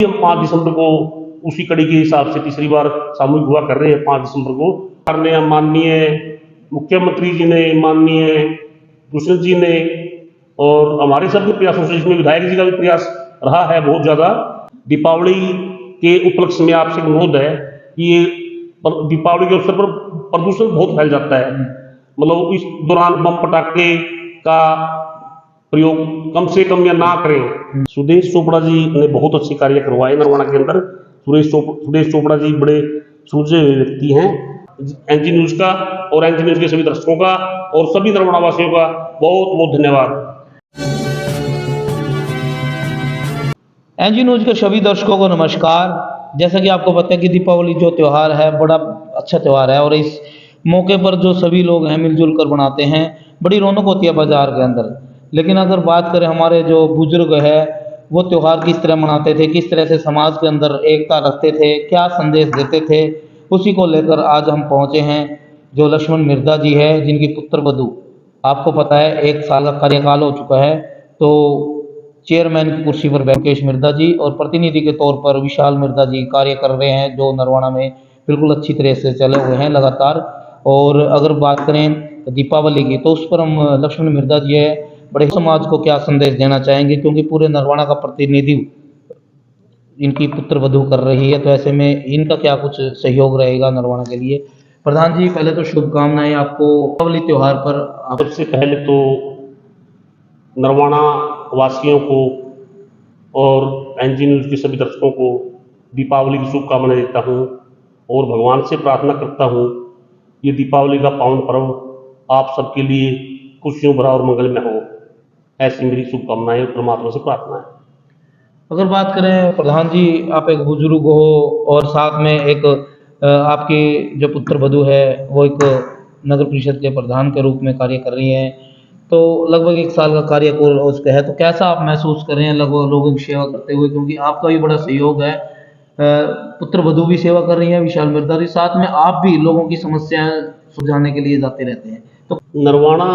हम 5 दिसंबर को उसी कड़ी के हिसाब से तीसरी बार सामूहिक हुआ कर रहे हैं। 5 दिसंबर को सरकार ने, माननीय मुख्यमंत्री जी ने, माननीय दुष्यंत जी ने और हमारे सबके प्रयासों से, इसमें विधायक जी का भी प्रयास रहा है बहुत ज्यादा। दीपावली के उपलक्ष्य में आपसे अनुरोध है कि ये दीपावली के अवसर पर प्रदूषण बहुत फैल जाता है, मतलब इस दौरान बम पटाखे का प्रयोग कम से कम या ना करें। सुदेश चोपड़ा जी ने बहुत अच्छे कार्य करवाए नरवाना के अंदर। सुदेश चोपड़ा जी बड़े सूझे हुए व्यक्ति हैं। एनजी न्यूज का और एनजी न्यूज के सभी दर्शकों का और सभी नरवाना वासियों का बहुत बहुत धन्यवाद। एनजी न्यूज के सभी दर्शकों को नमस्कार। जैसा कि आपको पता है कि दीपावली जो त्यौहार है बड़ा अच्छा त्यौहार है और इस मौके पर जो सभी लोग हैं मिलजुल कर बनाते हैं, बड़ी रौनक होती है बाजार के अंदर। लेकिन अगर बात करें हमारे जो बुजुर्ग है वो त्यौहार किस तरह मनाते थे, किस तरह से समाज के अंदर एकता रखते थे, क्या संदेश देते थे, उसी को लेकर आज हम पहुँचे हैं। जो लक्ष्मण मिर्धा जी है जिनकी पुत्र वधू, आपको पता है 1 साल का कार्यकाल हो चुका है, तो चेयरमैन की कुर्सी पर मुकेश मिर्धा जी और प्रतिनिधि के तौर पर विशाल मिर्धा जी कार्य कर रहे हैं, जो नरवाना में बिल्कुल अच्छी तरह से चले हुए हैं लगातार। और अगर बात करें दीपावली की तो उस पर हम लक्ष्मण मिर्धा जी है बड़े समाज को क्या संदेश देना चाहेंगे, क्योंकि पूरे नरवाना का प्रतिनिधित्व इनकी पुत्र वधू कर रही है, तो ऐसे में इनका क्या कुछ सहयोग रहेगा नरवाना के लिए। प्रधान जी, पहले तो शुभकामनाएं आपको दीपावली त्योहार पर। सबसे पहले तो नरवाना वासियों को और एनजी न्यूज के सभी दर्शकों को दीपावली की शुभकामनाएं देता हूँ और भगवान से प्रार्थना करता हूँ ये दीपावली का पावन पर्व आप सबके लिए खुशियों भरा और मंगलमय हो, ऐसी मेरी शुभकामनाएं परमात्मा से प्रार्थना है। अगर बात करें प्रधान जी, आप एक बुजुर्ग हो और साथ में एक आपकी जो पुत्र वधू है वो एक नगर परिषद के प्रधान के रूप में कार्य कर रही हैं, तो लगभग 1 साल का कार्य को उसका है, तो कैसा आप महसूस कर रहे हैं लगभग लोगों की सेवा करते हुए, क्योंकि आपका भी बड़ा सहयोग है। पुत्र वधू भी सेवा कर रही हैं विशाल मिर्धा जी, साथ में आप भी लोगों की समस्याएं सुलझाने के लिए जाते रहते हैं, तो नरवाना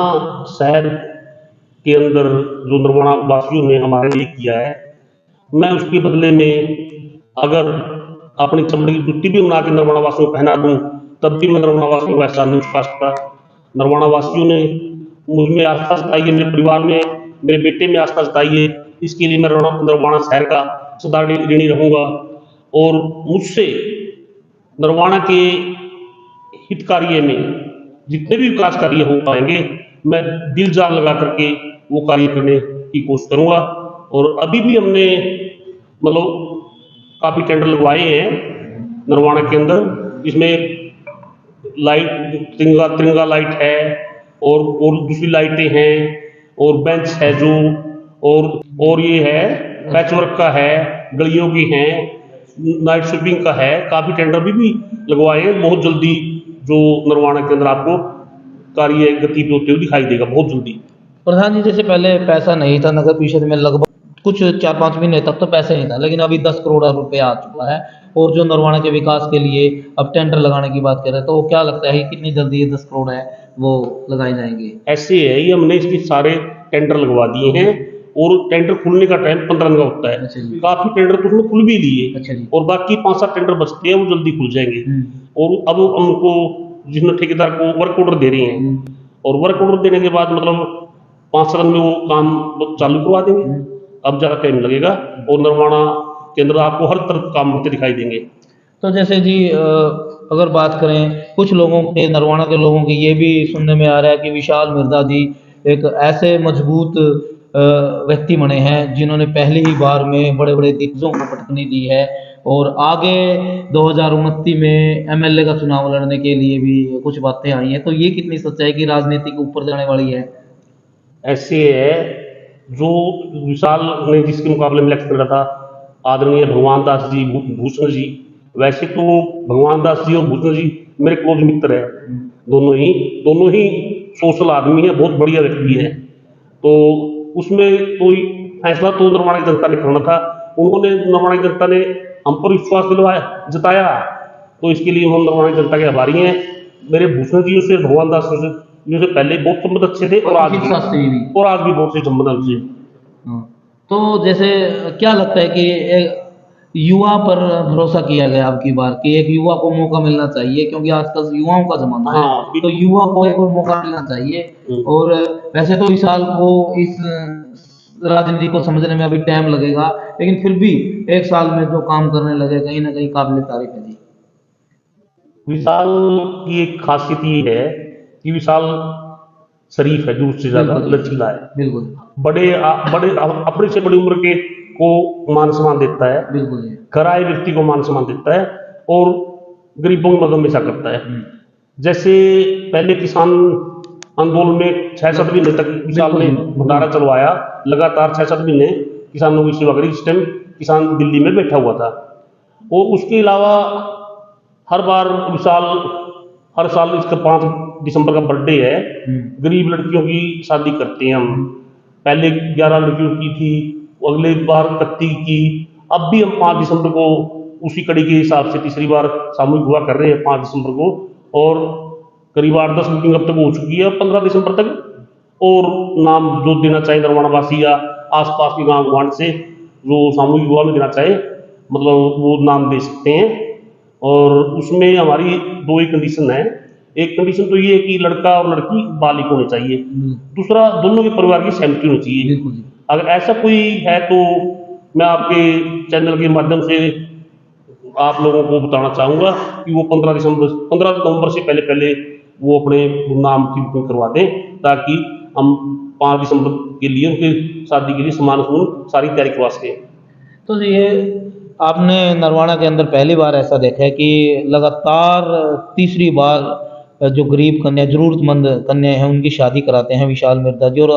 शहर के अंदर जो नरवाना वासियों ने हमारे लिए किया है, मैं उसके बदले में अगर अपनी चमड़ी की जुत्ती भी बना के नरवाना वासियों को पहना दूं तब भी मैं नरवाना वासियों को एहसान नहीं चुका सकता। नरवाना वासियों ने मुझ में आस्था जताई है, मेरे परिवार में, मेरे बेटे में आस्था जताई है, इसके लिए मैं नरवाना शहर का सदा ऋणी रहूंगा और मुझसे नरवाना के हित कार्य में जितने भी विकास कार्य हो पाएंगे मैं दिल जान लगा करके वो कार्य करने की कोशिश करूंगा। और अभी भी हमने मतलब काफी टेंडर लगवाए हैं नरवाना के अंदर, जिसमें लाइट तिरंगा लाइट है और दूसरी लाइटें हैं और बेंच है जो और ये है पैच वर्क का है, गलियों की है, नाइट स्वीपिंग का है। काफी टेंडर भी लगवाए हैं। बहुत जल्दी जो नरवाना के अंदर आपको कार्य गति पे होते हुए दिखाई देगा बहुत जल्दी। प्रधान जी, जैसे पहले पैसा नहीं था नगर परिषद में, लगभग कुछ 4-5 महीने तक तो पैसे नहीं था, लेकिन अभी 10 करोड़ रुपए आ चुका है और जो नरवाना के विकास के लिए अब टेंडर लगाने की बात कर रहे हैं, तो क्या लगता है कितनी जल्दी ये 10 करोड़ है वो लगाए जाएंगे? ऐसे है ये, हमने इसके सारे टेंडर लगवा दिए हैं और टेंडर खुलने का टाइम 15 दिन का होता है। अच्छा जी। काफी टेंडर तो उसमें खुल भी लिए। अच्छा जी। और बाकी 5-7 टेंडर बचते हैं, वो जल्दी खुल जाएंगे। और अब हमको जिसमें ठेकेदार को वर्क ऑर्डर दे रहे हैं और वर्क ऑर्डर देने के बाद मतलब 5 दिन में वो काम चालू करवा देंगे। अब ज़्यादा टाइम लगेगा और नरवाना के अंदर आपको हर तरफ काम होते दिखाई देंगे। तो जैसे जी अगर बात करें कुछ लोगों के, नरवाना के लोगों की ये भी सुनने में आ रहा है कि विशाल मिर्धा जी एक ऐसे मजबूत व्यक्ति बने हैं जिन्होंने पहली ही बार में बड़े बड़े दिग्गजों को पटकनी दी है और आगे 2029 में एमएलए का चुनाव लड़ने के लिए भी कुछ बातें आई हैं, तो ये कितनी सच्चाई की राजनीति के ऊपर जाने वाली है? ऐसे है, जो विशाल ने जिसके मुकाबले में इलेक्शन लड़ा था आदरणीय भगवान दास जी भूषण जी, वैसे तो भगवान दास जी और भूषण जी मेरे क्लोज मित्र है। दोनों ही सोशल आदमी है, बहुत बढ़िया व्यक्ति है। तो उसमें कोई फैसला तो नरवाना की जनता ने करना था। उन्होंने, नरवाना की जनता ने हम पर विश्वास जताया, तो इसके लिए हम नरवाना की जनता के आभारी हैं। मेरे भूषण जी से, भगवान दास जी से पहले बहुत संबंध अच्छे थे और आज भी बहुत से संबंध अच्छे। तो जैसे क्या लगता है कि युवा पर भरोसा किया गया अब की बार कि एक युवा को मौका मिलना चाहिए, क्योंकि आजकल युवाओं का ज़माना है, हाँ, तो युवा को एक और मौका मिलना चाहिए। और वैसे तो विशाल को इस राजनीति को समझने में अभी टाइम लगेगा, लेकिन फिर भी 1 साल में जो काम करने लगे, कहीं न कहीं काबिल तारीफ़ है जी। विशाल की एक खासियत ये है कि विशाल शरीफ है, जरूरत से ज्यादा बिल्कुल जी, लचीला है। बिल्कुल, बड़े अपने से बड़ी उम्र के को मान सम्मान देता है, बिल्कुल जी। घर आए व्यक्ति को मान सम्मान देता है और गरीबों की मदद हमेशा करता है। हुँ, जैसे पहले किसान आंदोलन में 6-7 महीने तक विशाल ने बिल्कुल जी। भंडारा चलवाया, लगातार 6-7 महीने किसानों की सेवा करी। इस टाइम किसान दिल्ली में बैठा हुआ था। और उसके अलावा हर बार विशाल, हर साल इसका 5 दिसंबर का बर्थडे है, हुँ, गरीब लड़कियों की शादी करते हैं हम। पहले 11 लड़कियों की थी, अगले बार 31 की, अब भी हम 5 दिसंबर को उसी कड़ी के हिसाब से तीसरी बार सामूहिक विवाह कर रहे हैं 5 दिसंबर को। और करीब 8-10 बुकिंग अब तक हो चुकी है 15 दिसंबर तक। और नाम जो देना चाहे नरवाना वासी या आसपास के गांव गवांड से जो सामूहिक विवाह में देना चाहे, मतलब वो नाम दे सकते हैं। और उसमें हमारी 2 ही कंडीशन है। एक कंडीशन तो ये है कि लड़का और लड़की बालिग होने चाहिए, दूसरा दोनों के परिवार की सहमति होनी चाहिए। बिल्कुल जी। अगर ऐसा कोई है तो मैं आपके चैनल के माध्यम से आप लोगों को बताना चाहूँगा कि वो 15 नवंबर से पहले पहले वो अपने नाम की बुकिंग करवा दें, ताकि हम 5 दिसंबर के लिए उनके शादी के लिए समान सारी तैयारी करवा सकें। तो ये आपने नरवाना के अंदर पहली बार ऐसा देखा है कि लगातार तीसरी बार जो गरीब कन्या, ज़रूरतमंद कन्या हैं, उनकी शादी कराते हैं विशाल मिर्ज़ा जी, और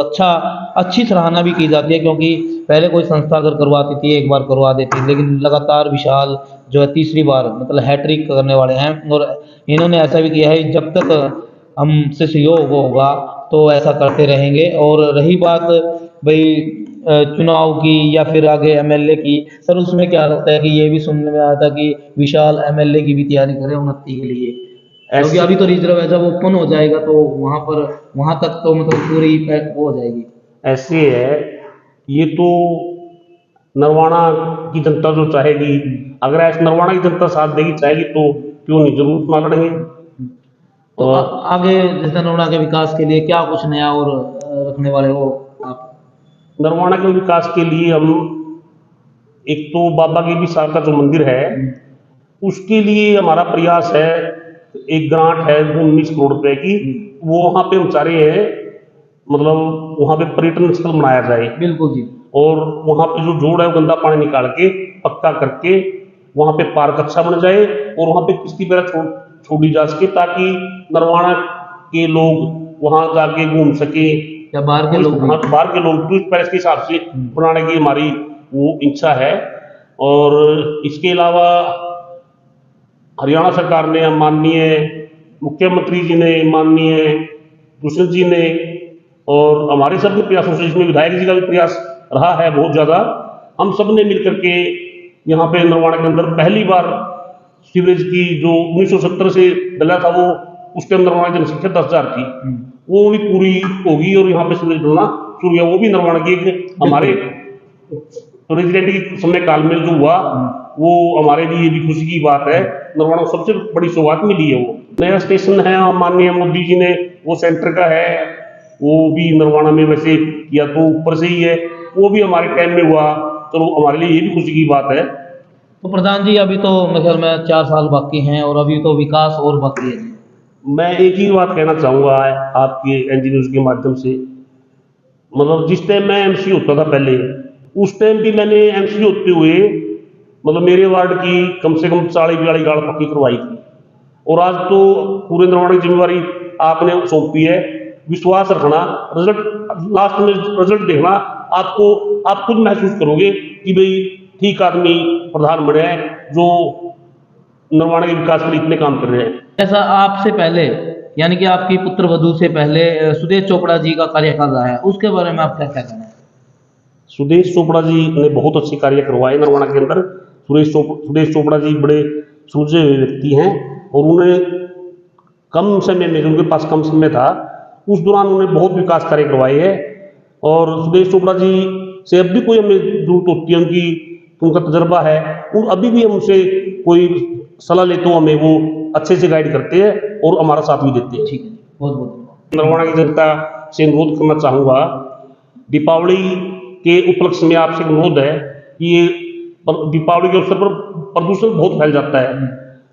अच्छी सराहना भी की जाती है, क्योंकि पहले कोई संस्था अगर करवाती थी, एक बार करवा देती, लेकिन लगातार विशाल जो है तीसरी बार मतलब हैट्रिक करने वाले हैं। और इन्होंने ऐसा भी किया है, जब तक हमसे सहयोग होगा तो ऐसा करते रहेंगे। और रही बात भई चुनाव की या फिर आगे एमएलए की, सर उसमें क्या लगता है कि ये भी सुनने में आया था कि विशाल एमएलए की भी तैयारी करे 29 के लिए, क्योंकि ऐसे अभी तो रिजर्व है, जब ओपन हो जाएगा तो वहां तक तो मतलब पूरी पैक हो जाएगी। ऐसे है, ये तो नरवाना की जनता जो चाहेगी, अगर ऐसे नरवाना की जनता साथ देगी चाहेगी तो क्यों नहीं, जरूर चुनाव लड़ेंगे। तो और आगे जैसे नरोड़ा के विकास के लिए क्या कुछ नया और रखने वाले हो आप? नरवाना के विकास के लिए हम एक तो बाबा के विशाल का जो मंदिर है उसके लिए हमारा प्रयास है। एक ग्रांट है 19 करोड़ रुपए की, वो वहाँ पे हम चाह रहे हैं, मतलब वहाँ पे पर्यटन स्थल बनाया जाए। बिल्कुल जी। और वहाँ पे जो जोड़ है वो गंदा पानी निकाल के पक्का करके वहाँ पे पार्क अच्छा बन जाए और वहाँ पे किश्ती वगैरह छोड़ी जा सके, ताकि नरवाना के लोग वहाँ जाके घूम सके। या बाहर के लोग भी? हाँ, बाहर के लोग टूरिस्ट पैलेस के हिसाब से बनाने की हमारी वो इच्छा है। और इसके अलावा हरियाणा सरकार ने, माननीय मुख्यमंत्री जी ने, माननीय दुष्यंत जी ने और हमारे सब के प्रयासों से, इसमें विधायक जी का भी प्रयास रहा है बहुत ज़्यादा, हम सब ने मिलकर के यहाँ पे नरवाना के अंदर पहली बार सीवरेज की जो 1970 से डला था, वो उस टाइम नरवाना की जनसंख्या 10,000 थी, वो भी पूरी होगी और यहाँ पे सीवरेज डलना शुरू हुआ। वो भी नरवाना की एक हमारे प्रेसिडेंट की समय काल में जो हुआ, वो हमारे लिए भी खुशी की बात है। नरवाना को सबसे बड़ी सौगात मिली है। वो नया स्टेशन है, माननीय मोदी जी ने, वो सेंटर का है, वो भी नरवाना में वैसे किया तो ऊपर से ही है, वो भी हमारे टाइम में हुआ, चलो हमारे लिए ये भी खुशी की बात है। तो प्रधान जी अभी तो मेरे ख्याल में 4 साल बाकी हैं और अभी तो विकास और बाकी है। मैं एक ही बात कहना चाहूँगा आपके एनजी न्यूज़ के माध्यम से, मतलब जिस टाइम मैं एमसी होता था पहले, उस टाइम भी मैंने एमसी होते हुए मतलब मेरे वार्ड की कम से कम 40-42 गाड़ पक्की करवाई थी। और आज तो पूरे नरवाना की जिम्मेवारी आपने सौंपी है। विश्वास रखना, रिजल्ट लास्ट में रिजल्ट देखना, आपको आप खुद महसूस करोगे कि भाई ठीक आदमी प्रधान बने हैं जो नरवाना के विकास के लिए इतने काम कर रहे हैं। ऐसा आपसे पहले, यानी कि आपकी पुत्र वधू से पहले सुदेश चोपड़ा जी का कार्यकाल रहा है, उसके बारे में आप क्या कहना है? सुदेश चोपड़ा जी ने बहुत अच्छे कार्य करवाए नरवाना के अंदर। सुदेश चोपड़ा जी बड़े सुलझे हुए व्यक्ति हैं और उन्हें कम समय में, जो उनके पास कम समय था, उस दौरान उन्होंने बहुत विकास कार्य करवाए हैं। और सुदेश चोपड़ा जी से अब भी कोई हमें जरूरत होती है उनकी उनका तजर्बा है, और अभी भी हम उनसे कोई सलाह लेते हो हमें वो अच्छे से गाइड करते हैं और हमारा साथ भी देते हैं। ठीक है, बहुत बहुत धन्यवाद। नरवाना की जनता से अनुरोध करना चाहूँगा, दीपावली के उपलक्ष्य में आपसे अनुरोध है कि ये दीपावली के अवसर पर प्रदूषण बहुत फैल जाता है,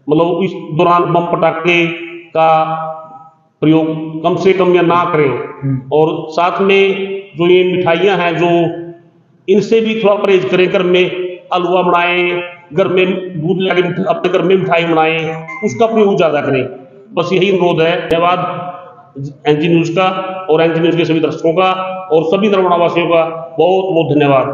मतलब इस दौरान बम पटाखे का प्रयोग कम से कम या ना करें, और साथ में जो ये मिठाइयाँ हैं जो इनसे भी थोड़ा परहेज करें। घर में हलवा बनाएं, घर में दूध लगा के अपने घर में मिठाई बनाएं, उसका प्रयोग ज़्यादा करें। बस यही अनुरोध है। धन्यवाद एनजी न्यूज़ का और एनजी न्यूज़ के सभी दर्शकों का और सभी नरवाना वासियों का बहुत बहुत धन्यवाद।